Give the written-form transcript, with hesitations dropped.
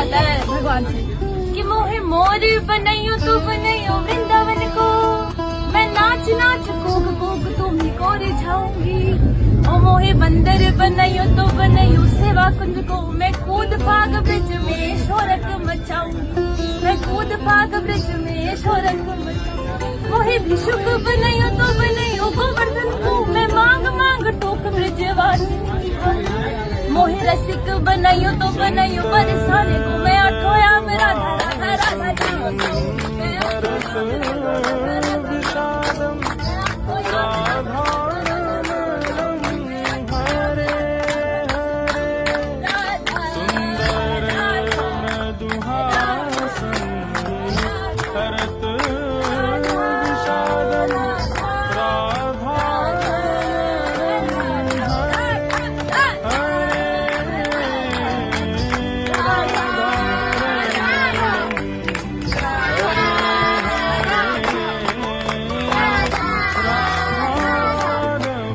गाता है भगवान से कि मोहे मोर बनाइयो तू बनाइयो वृंदावन को, मैं नाच नाच कूक कूक तुम्ही को रिझाऊंगी। ओ मोहे बंदर बनाइयो तो बनाइयो सेवा कुंज को, मैं कूद फाग ब्रिज में शोरक मचाऊंगी, मैं कूद फाग ब्रिज में शोरक मचाऊंगी। मोहे भिषुक बनाइयो तो बनाइयो गोवर्धन को, मैं मांग मांग टोक ब्रिजवासी। मोहे रसिक बनाइयो तो बनाइयो बरसाने को, मैं आठों याम राधा राधा राधा राधा।